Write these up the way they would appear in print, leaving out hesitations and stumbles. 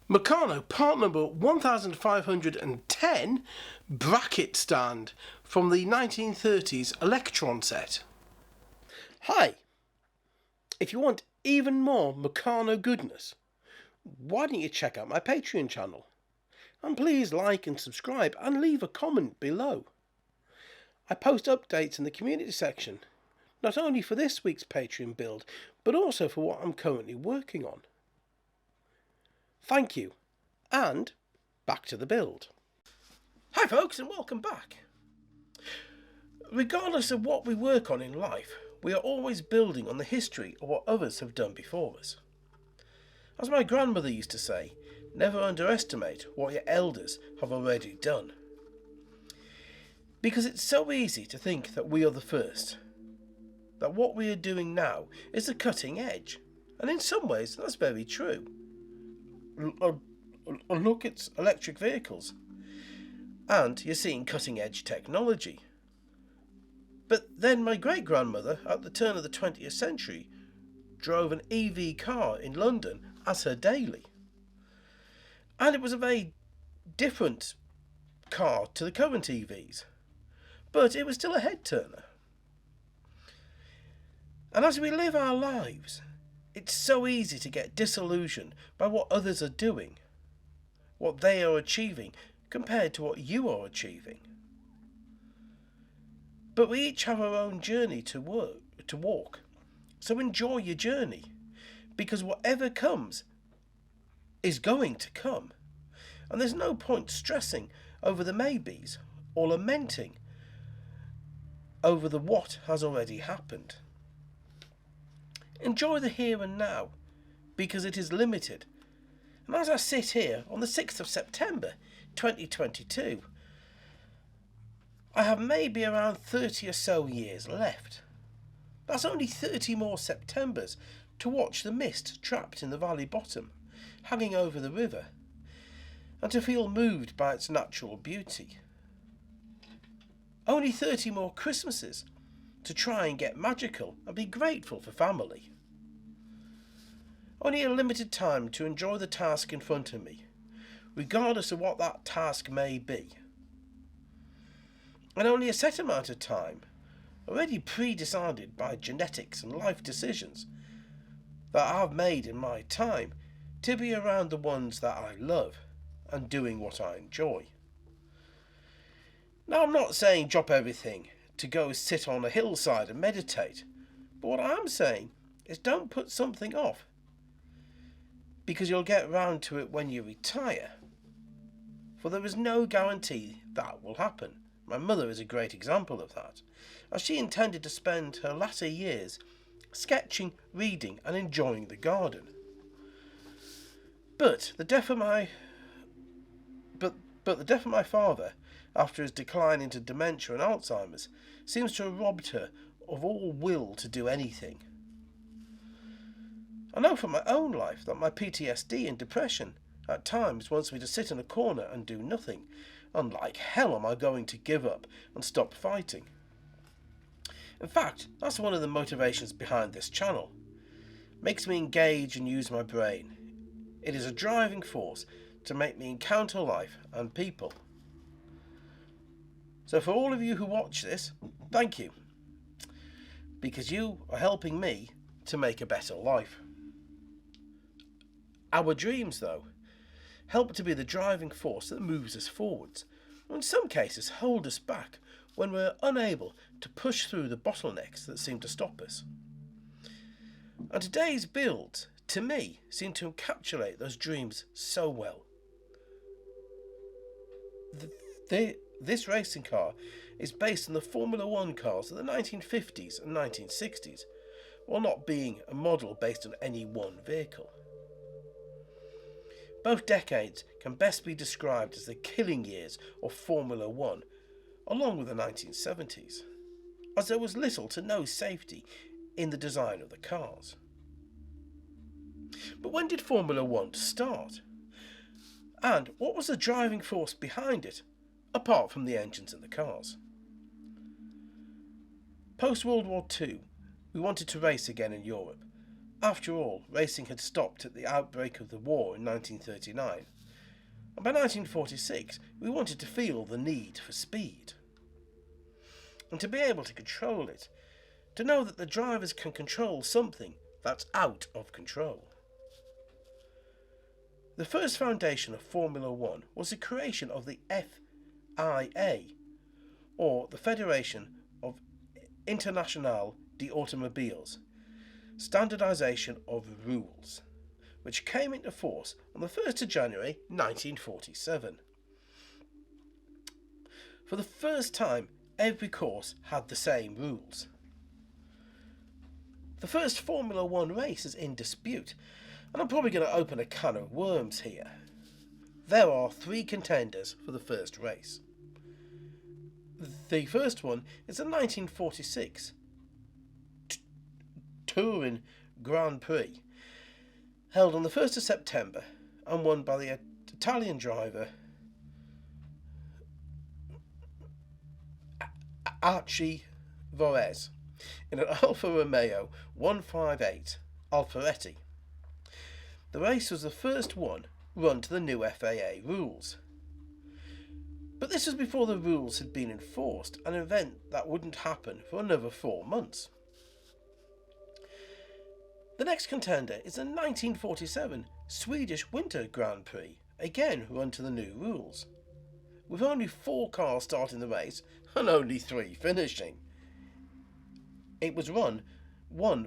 Meccano part number 1510 bracket stand from the 1930s Electron set. Hi! If you want even more Meccano goodness, why don't you check out my Patreon channel? And please like and subscribe and leave a comment below. I post updates in the community section, not only for this week's Patreon build, but also for what I'm currently working on. Thank you, and back to the build. Hi folks, and welcome back. Regardless of what we work on in life, we are always building on the history of what others have done before us. As my grandmother used to say, never underestimate what your elders have already done. Because it's so easy to think that we are the first, that what we are doing now is the cutting edge, and in some ways that's very true. Look at electric vehicles, and you're seeing cutting edge technology. But then my great-grandmother, at the turn of the 20th century, drove an EV car in London as her daily. And it was a very different car to the current EVs, but it was still a head-turner. And as we live our lives, it's so easy to get disillusioned by what others are doing, what they are achieving compared to what you are achieving. But we each have our own journey to walk. So enjoy your journey, because whatever comes is going to come. And there's no point stressing over the maybes or lamenting over the what has already happened. Enjoy the here and now, because it is limited. And as I sit here on the 6th of September 2022, I have maybe around 30 or so years left. That's only 30 more Septembers to watch the mist trapped in the valley bottom, hanging over the river, and to feel moved by its natural beauty. Only 30 more Christmases to try and get magical and be grateful for family. Only a limited time to enjoy the task in front of me, regardless of what that task may be. And only a set amount of time, already pre-decided by genetics and life decisions, that I have made in my time to be around the ones that I love and doing what I enjoy. Now, I'm not saying drop everything to go sit on a hillside and meditate, but what I am saying is don't put something off, because you'll get round to it when you retire. For there is no guarantee that will happen. My mother is a great example of that, as she intended to spend her latter years sketching, reading and enjoying the garden. But the death of my father, after his decline into dementia and Alzheimer's, seems to have robbed her of all will to do anything. I know from my own life that my PTSD and depression at times wants me to sit in a corner and do nothing, and like hell am I going to give up and stop fighting. In fact, that's one of the motivations behind this channel. It makes me engage and use my brain. It is a driving force to make me encounter life and people. So for all of you who watch this, thank you, because you are helping me to make a better life. Our dreams, though, help to be the driving force that moves us forwards, or in some cases hold us back when we're unable to push through the bottlenecks that seem to stop us. And today's builds, to me, seem to encapsulate those dreams so well. This racing car is based on the Formula One cars of the 1950s and 1960s, while not being a model based on any one vehicle. Both decades can best be described as the killing years of Formula One, along with the 1970s, as there was little to no safety in the design of the cars. But when did Formula One start? And what was the driving force behind it, apart from the engines and the cars? Post-World War II, we wanted to race again in Europe, After all, racing had stopped at the outbreak of the war in 1939, and by 1946 we wanted to feel the need for speed. And to be able to control it, to know that the drivers can control something that's out of control. The first foundation of Formula One was the creation of the FIA, or the Federation of Internationale des Automobiles, Standardization of Rules, which came into force on the 1st of January 1947. For the first time, every course had the same rules. The first Formula One race is in dispute, and I'm probably going to open a can of worms here. There are 3 contenders for the first race. The first one is the 1946 Turin Grand Prix, held on the 1st of September and won by the Italian driver Archie Vorez in an Alfa Romeo 158 Alfaretti. The race was the first one run to the new FIA rules. But this was before the rules had been enforced, an event that wouldn't happen for another 4 months. The next contender is the 1947 Swedish Winter Grand Prix, again run to the new rules, with only 4 cars starting the race and only 3 finishing. It was won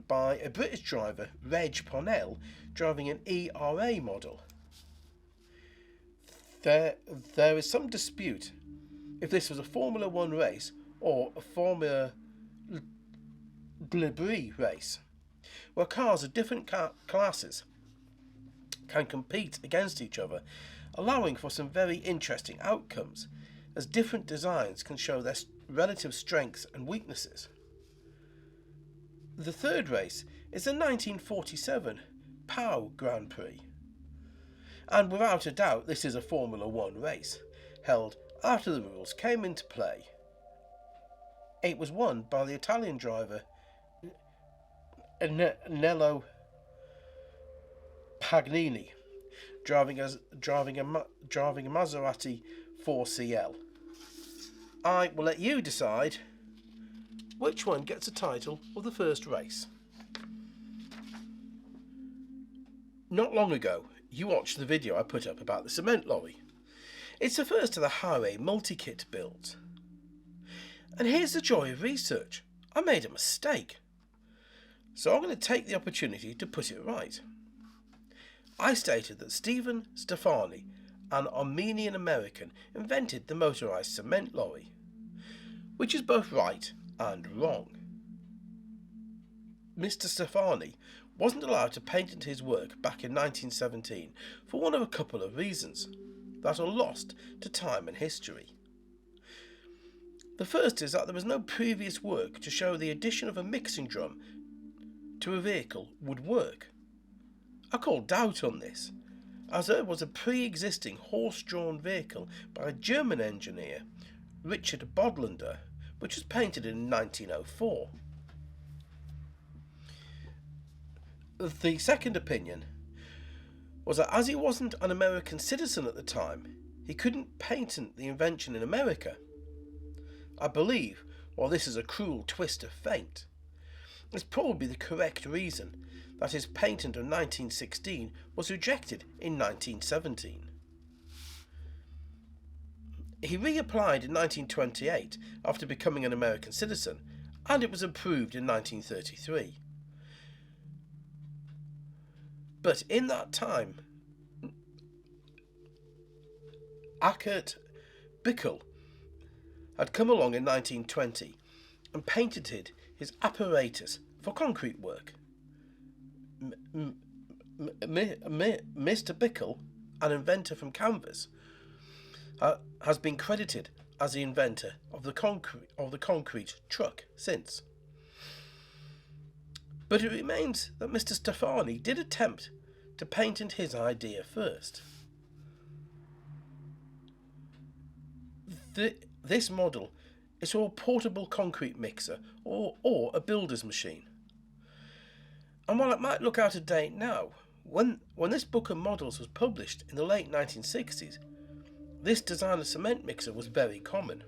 by a British driver, Reg Parnell, driving an ERA model. There is some dispute if this was a Formula One race or a Formula Libri race, where cars of different classes can compete against each other, allowing for some very interesting outcomes, as different designs can show their relative strengths and weaknesses. The third race is the 1947 Pau Grand Prix, and without a doubt this is a Formula One race, held after the rules came into play. It was won by the Italian driver Nello Pagnini, driving a Maserati 4CL. I will let you decide which one gets the title of the first race. Not long ago, you watched the video I put up about the cement lorry. It's the first of the highway multi-kit builds. And here's the joy of research. I made a mistake. So I'm going to take the opportunity to put it right. I stated that Stephen Stefani, an Armenian American, invented the motorised cement lorry, which is both right and wrong. Mr. Stefani wasn't allowed to patent his work back in 1917 for one of a couple of reasons that are lost to time and history. The first is that there was no previous work to show the addition of a mixing drum to a vehicle would work. I call doubt on this, as there was a pre-existing horse-drawn vehicle by a German engineer, Richard Bodlander, which was painted in 1904. The second opinion was that as he wasn't an American citizen at the time, he couldn't patent the invention in America. I believe, while this is a cruel twist of fate, it's probably the correct reason that his patent of 1916 was rejected in 1917. He reapplied in 1928 after becoming an American citizen, and it was approved in 1933. But in that time, Akert Bickel had come along in 1920 and patented his apparatus for concrete work. Mr. Bickel, an inventor from Kansas, has been credited as the inventor of the concrete truck since. But it remains that Mr. Stefani did attempt to patent his idea first. This model is for a portable concrete mixer or a builder's machine. And while it might look out of date now, when this book of models was published in the late 1960s, this design of cement mixer was very common.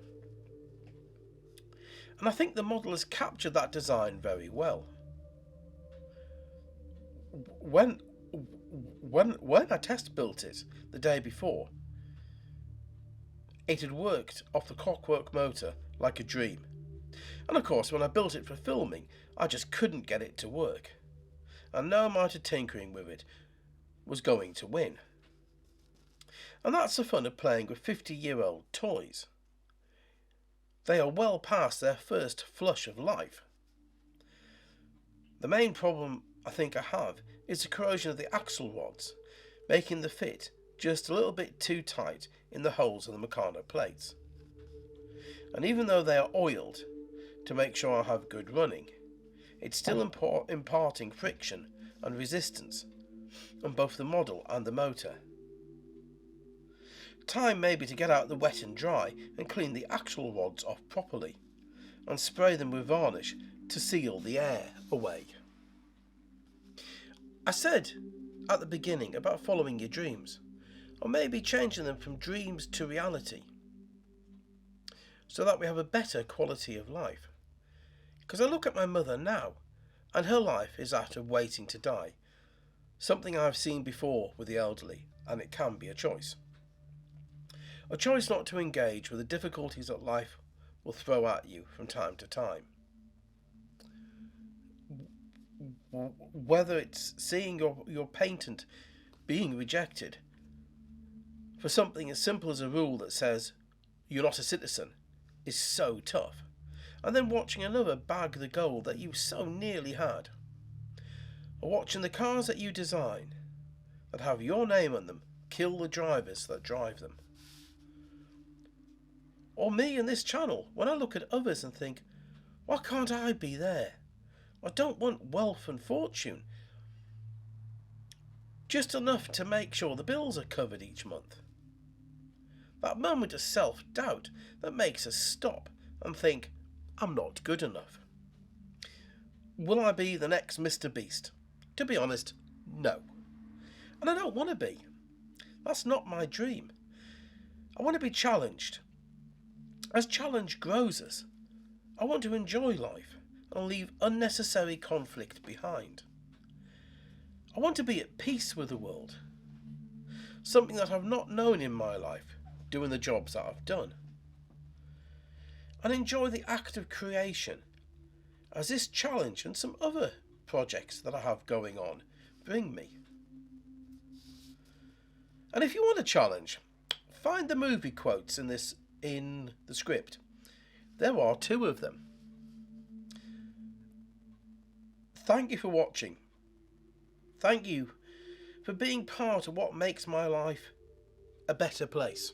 And I think the model has captured that design very well. When I test built it the day before, it had worked off the clockwork motor like a dream. And of course, when I built it for filming, I just couldn't get it to work. And no amount of tinkering with it was going to win. And that's the fun of playing with 50-year-old toys. They are well past their first flush of life. The main problem I think I have is the corrosion of the axle rods, making the fit just a little bit too tight in the holes of the Meccano plates. And even though they are oiled to make sure I have good running, it's still imparting friction and resistance on both the model and the motor. Time maybe to get out the wet and dry and clean the axle rods off properly and spray them with varnish to seal the air away. I said at the beginning about following your dreams, or maybe changing them from dreams to reality, so that we have a better quality of life. Because I look at my mother now, and her life is that of waiting to die, something I've seen before with the elderly, and it can be a choice. A choice not to engage with the difficulties that life will throw at you from time to time. Whether it's seeing your patent being rejected for something as simple as a rule that says you're not a citizen is so tough, and then watching another bag the gold that you so nearly had, or watching the cars that you design that have your name on them kill the drivers that drive them. Or me in this channel, when I look at others and think, why can't I be there? I don't want wealth and fortune, just enough to make sure the bills are covered each month. That moment of self-doubt that makes us stop and think, I'm not good enough. Will I be the next Mr. Beast? To be honest, no. And I don't want to be. That's not my dream. I want to be challenged. As challenge grows us, I want to enjoy life and leave unnecessary conflict behind. I want to be at peace with the world, something that I've not known in my life doing the jobs that I've done, and enjoy the act of creation as this challenge and some other projects that I have going on bring me. And if you want a challenge, find the movie quotes in the script. There are 2 of them. Thank you for watching. Thank you for being part of what makes my life a better place.